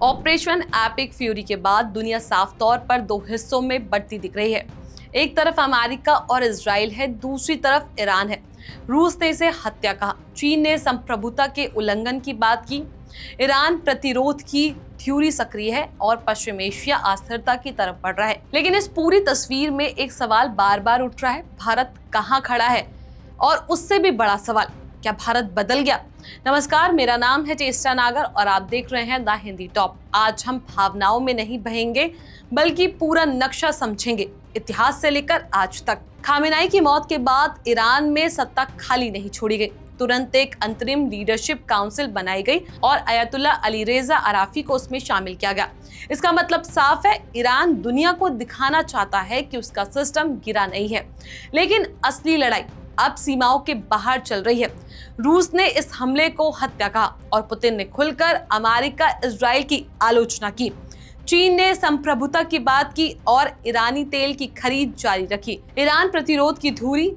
Operation epic fury के बाद दुनिया साफ तौर पर दो हिस्सों में बढ़ती दिख रही है। एक तरफ अमेरिका और इजराइल है, दूसरी तरफ ईरान है। रूस ने इसे हत्या कहा, चीन ने संप्रभुता के उल्लंघन की बात की, ईरान प्रतिरोध की थ्योरी सक्रिय है और पश्चिम एशिया अस्थिरता की तरफ बढ़ रहा है। लेकिन इस पूरी तस्वीर में एक सवाल बार बार उठ रहा है, भारत कहाँ खड़ा है? और उससे भी बड़ा सवाल, क्या भारत बदल गया? नमस्कार, मेरा नाम है चेष्टा नागर और आप देख रहे हैं द हिंदी टॉप। आज हम भावनाओं में नहीं बहेंगे, बल्कि पूरा नक्शा समझेंगे, इतिहास से लेकर आज तक। खामेनेई की मौत के बाद ईरान में सत्ता खाली नहीं छोड़ी गई। तुरंत एक अंतरिम लीडरशिप काउंसिल बनाई गई और अयतुल्ला अली रेजा अराफी को उसमें शामिल किया गया। इसका मतलब साफ है, ईरान दुनिया को दिखाना चाहता है कि उसका सिस्टम गिरा नहीं है। लेकिन असली लड़ाई अब सीमाओं के बाहर चल रही है। रूस ने इस हमले को हत्या कहा और पुतिन ने खुलकर अमेरिका इजराइल की आलोचना की। चीन ने संप्रभुता की बात की और ईरानी तेल की खरीद जारी रखी। ईरान प्रतिरोध की धुरी,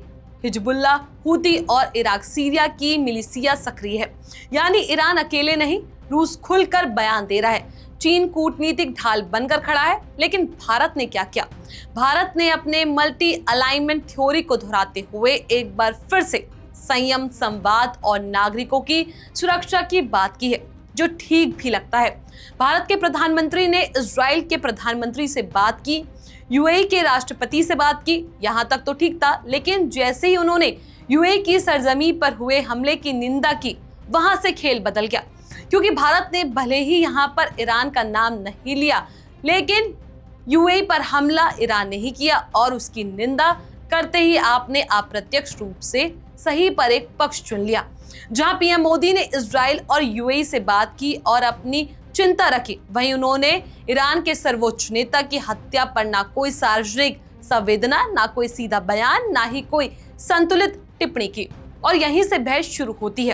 हिजबुल्लाह, हूती और इराक सीरिया की मिलिशिया सक्रिय है। यानी ईरान अकेले नहीं, रूस खुलकर बयान दे रहा है। चीन कूटनीतिक ढाल बनकर खड़ा है। लेकिन भारत ने क्या किया? भारत ने अपने मल्टी अलाइनमेंट थ्योरी को दोहराते हुए एक बार फिर से संयम, संवाद और नागरिकों की सुरक्षा की बात की है, जो ठीक भी लगता है। भारत के प्रधानमंत्री ने इजराइल के प्रधानमंत्री से बात की, यूएई के राष्ट्रपति से बात की। यहां तक तो ठीक था, लेकिन जैसे ही उन्होंने यूएई की सरजमी पर हुए हमले की निंदा की, वहां से खेल बदल गया। क्योंकि भारत ने भले ही यहां पर ईरान का नाम नहीं लिया, लेकिन यूएई पर हमला ईरान ने ही किया और उसकी निंदा करते ही आपने अप्रत्यक्ष रूप से सही पर एक पक्ष चुन लिया। जहां पीएम मोदी ने इजराइल और यूएई से बात की और अपनी चिंता रखी, वहीं उन्होंने ईरान के सर्वोच्च नेता की हत्या पर ना कोई सार्वजनिक संवेदना, ना कोई सीधा बयान, ना ही कोई संतुलित टिप्पणी की। और यहीं से बहस शुरू होती है,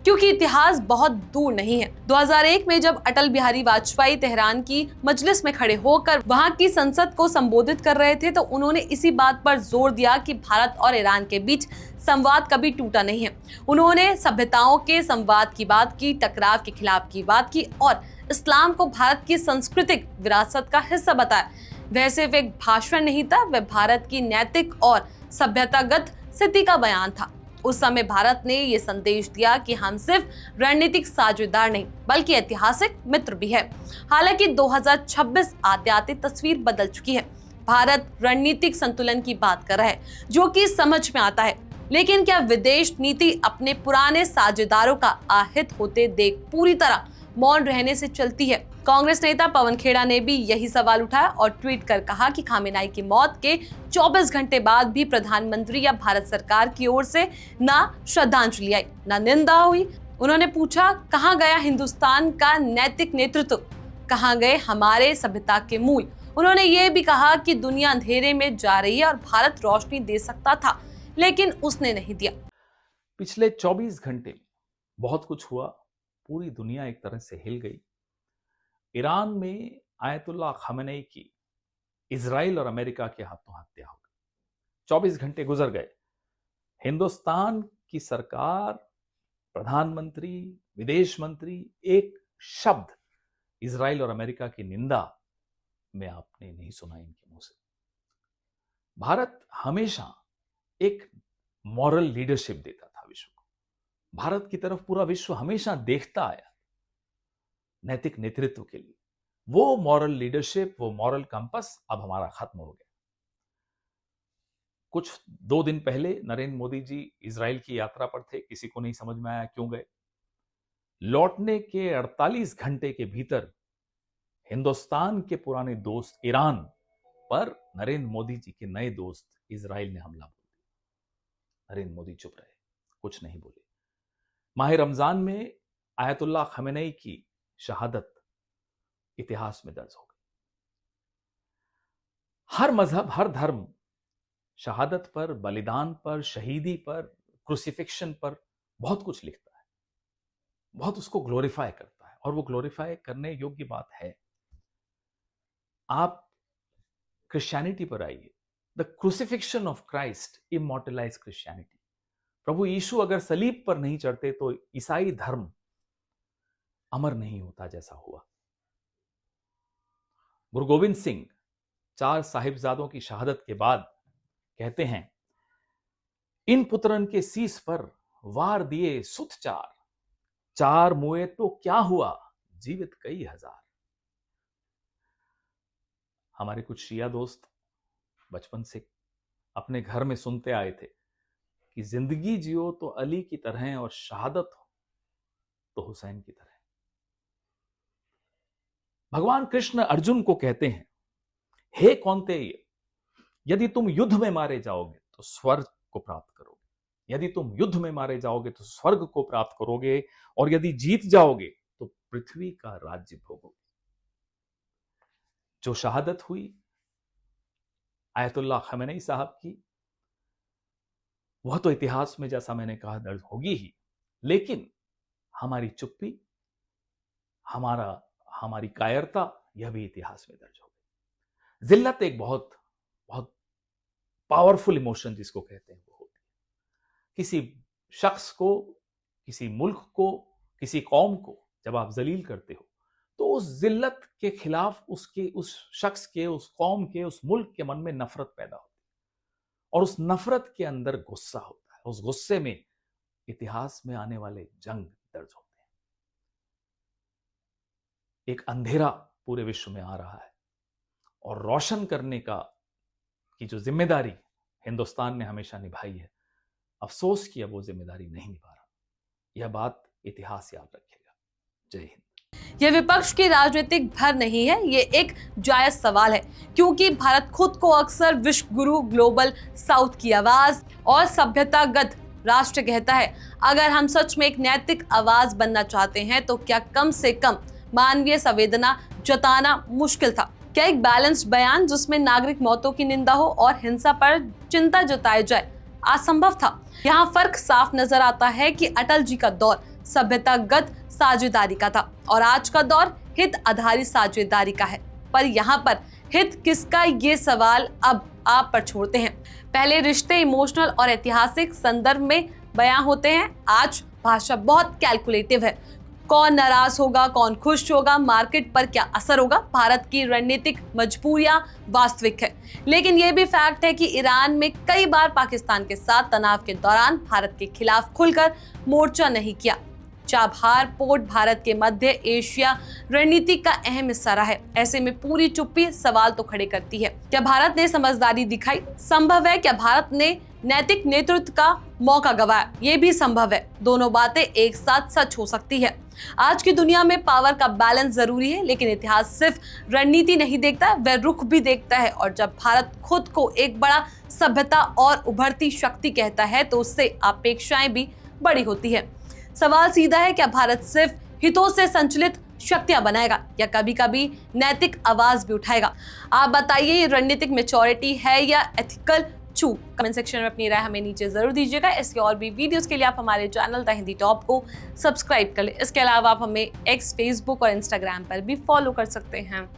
क्योंकि इतिहास बहुत दूर नहीं है। 2001 में जब अटल बिहारी वाजपेयी तेहरान की मजलिस में खड़े होकर वहां की संसद को संबोधित कर रहे थे, तो उन्होंने इसी बात पर जोर दिया कि भारत और ईरान के बीच संवाद कभी टूटा नहीं है। उन्होंने सभ्यताओं के संवाद की बात की, टकराव के खिलाफ की बात की और इस्लाम को भारत की सांस्कृतिक विरासत का हिस्सा बताया। वह सिर्फ एक भाषण नहीं था, वह भारत की नैतिक और सभ्यतागत स्थिति का बयान था। उस समय भारत ने ये संदेश दिया कि हम सिर्फ रणनीतिक साझेदार नहीं, बल्कि ऐतिहासिक मित्र भी है। हालांकि 2026 आते आते तस्वीर बदल चुकी है। भारत रणनीतिक संतुलन की बात कर रहा है, जो कि समझ में आता है। लेकिन क्या विदेश नीति अपने पुराने साझेदारों का आहित होते देख पूरी तरह मौन रहने से चलती है? कांग्रेस नेता पवन खेड़ा ने भी यही सवाल उठाया और ट्वीट कर कहा कि खामेनेई की मौत के 24 घंटे बाद भी प्रधानमंत्री या भारत सरकार की ओर से ना श्रद्धांजलि आई, ना निंदा हुई। उन्होंने पूछा, कहां गया हिंदुस्तान का नैतिक नेतृत्व, कहां गए हमारे सभ्यता के मूल? उन्होंने ये भी कहा कि दुनिया अंधेरे में जा रही है और भारत रोशनी दे सकता था, लेकिन उसने नहीं दिया। पिछले 24 घंटे में बहुत कुछ हुआ। पूरी दुनिया एक तरह से हिल गई। ईरान में आयतुल्ला खामेनेई की इजराइल और अमेरिका के हाथों हत्या हो गई। 24 घंटे गुजर गए। हिंदुस्तान की सरकार, प्रधानमंत्री, विदेश मंत्री एक शब्द इजराइल और अमेरिका की निंदा में आपने नहीं सुना इनके मुंह से। भारत हमेशा एक मॉरल लीडरशिप देता था विश्व को। भारत की तरफ पूरा विश्व हमेशा देखता आया नैतिक नेतृत्व के लिए। वो मॉरल लीडरशिप, वो मॉरल कंपस अब हमारा खत्म हो गया। कुछ 2 दिन पहले नरेंद्र मोदी जी इजराइल की यात्रा पर थे, किसी को नहीं समझ में आया क्यों गए। लौटने के 48 घंटे के भीतर हिंदुस्तान के पुराने दोस्त ईरान पर नरेंद्र मोदी जी के नए दोस्त इजराइल ने हमला बोल दिया। नरेंद्र मोदी चुप रहे, कुछ नहीं बोले। माह रमजान में आयतुल्ला खामेनेई की शहादत इतिहास में दर्ज हो गई। हर मजहब, हर धर्म शहादत पर, बलिदान पर, शहीदी पर, क्रूसिफिक्शन पर बहुत कुछ लिखता है, बहुत उसको ग्लोरीफाई करता है, और वो ग्लोरीफाई करने योग्य बात है। आप क्रिश्चियनिटी पर आइए। The crucifixion of Christ immortalize Christianity. प्रभु यीशु अगर सलीब पर नहीं चढ़ते तो ईसाई धर्म अमर नहीं होता जैसा हुआ। गुरु गोविंद सिंह 4 साहिबजादों की शहादत के बाद कहते हैं, इन पुत्रन के शीस पर वार दिए सुत 4 मुए तो क्या हुआ, जीवित कई हजार। हमारे कुछ शिया दोस्त बचपन से अपने घर में सुनते आए थे कि जिंदगी जियो तो अली की तरह और शहादत हो तो हुसैन की तरह। भगवान कृष्ण अर्जुन को कहते हैं, हे कौन्तेय, यदि तुम युद्ध में मारे जाओगे तो स्वर्ग को प्राप्त करोगे, यदि तुम युद्ध में मारे जाओगे तो स्वर्ग को प्राप्त करोगे, और यदि जीत जाओगे तो पृथ्वी का राज्य भोगोगे। जो शहादत हुई आयतुल्लाह खमेनी साहब की, वह तो इतिहास में जैसा मैंने कहा दर्ज होगी ही, लेकिन हमारी चुप्पी, हमारी कायरता, यह भी इतिहास में दर्ज होगी। जिल्लत एक बहुत बहुत पावरफुल इमोशन जिसको कहते हैं वो होती है। किसी शख्स को, किसी मुल्क को, किसी कौम को जब आप जलील करते हो तो उस जिल्लत के खिलाफ उस शख्स के, उस कौम के, उस मुल्क के मन में नफरत पैदा होती है, और उस नफरत के अंदर गुस्सा होता है। उस गुस्से में इतिहास में आने वाले जंग दर्ज होते हैं। एक अंधेरा पूरे विश्व में आ रहा है, और रोशन करने की जो जिम्मेदारी हिंदुस्तान ने हमेशा निभाई है, अफसोस कि अब वो जिम्मेदारी नहीं निभा रहा। यह बात इतिहास याद रखेगा। जय हिंद। यह विपक्ष की राजनीतिक भर नहीं है, ये एक जायज सवाल है, क्योंकि भारत खुद को अक्सर विश्व गुरु, ग्लोबल साउथ की आवाज और सभ्यतागत राष्ट्र कहता है। अगर हम सच में एक नैतिक आवाज बनना चाहते हैं तो क्या कम से कम मानवीय संवेदना जताना मुश्किल था? क्या एक बैलेंस्ड बयान जिसमें नागरिक मौतों की निंदा हो और हिंसा पर चिंता जताई जाए असंभव था? यहाँ फर्क साफ नजर आता है कि अटल जी का दौर सभ्यतागत साझेदारी का था और आज का दौर हित आधारित साझेदारी का है। पर यहाँ पर हित किसका, ये सवाल अब आप पर छोड़ते हैं। पहले रिश्ते इमोशनल और ऐतिहासिक संदर्भ में बयां होते हैं, आज भाषा बहुत कैलकुलेटिव है। कौन नाराज होगा, कौन खुश होगा, मार्केट पर क्या असर होगा, भारत की रणनीतिक मजबूरियां वास्तविक है। लेकिन यह भी फैक्ट है कि ईरान में कई बार पाकिस्तान के साथ तनाव के दौरान भारत के खिलाफ खुलकर मोर्चा नहीं किया। चाबहार पोर्ट भारत के मध्य एशिया रणनीति का अहम हिस्सा रहा है। ऐसे में पूरी चुप्पी सवाल तो खड़े करती है। क्या भारत ने समझदारी दिखाई? संभव है। क्या भारत ने नैतिक नेतृत्व का मौका गंवाया? ये भी संभव है। दोनों बातें एक साथ सच हो सकती है। आज की दुनिया में पावर का बैलेंस जरूरी है, लेकिन इतिहास सिर्फ रणनीति नहीं देखता, वह रुख भी देखता है। और जब भारत खुद को एक बड़ा सभ्यता और उभरती शक्ति कहता है तो उससे अपेक्षाएं भी बड़ी होती है। सवाल सीधा है, क्या भारत सिर्फ हितों से संचालित शक्तियां बनाएगा या कभी कभी नैतिक आवाज भी उठाएगा? आप बताइए, ये रणनीतिक मैच्योरिटी है या एथिकल चूक? कमेंट सेक्शन में अपनी राय हमें नीचे जरूर दीजिएगा। इसके और भी वीडियोस के लिए आप हमारे चैनल द हिंदी टॉप को सब्सक्राइब कर लें। इसके अलावा आप हमें एक्स, फेसबुक और इंस्टाग्राम पर भी फॉलो कर सकते हैं।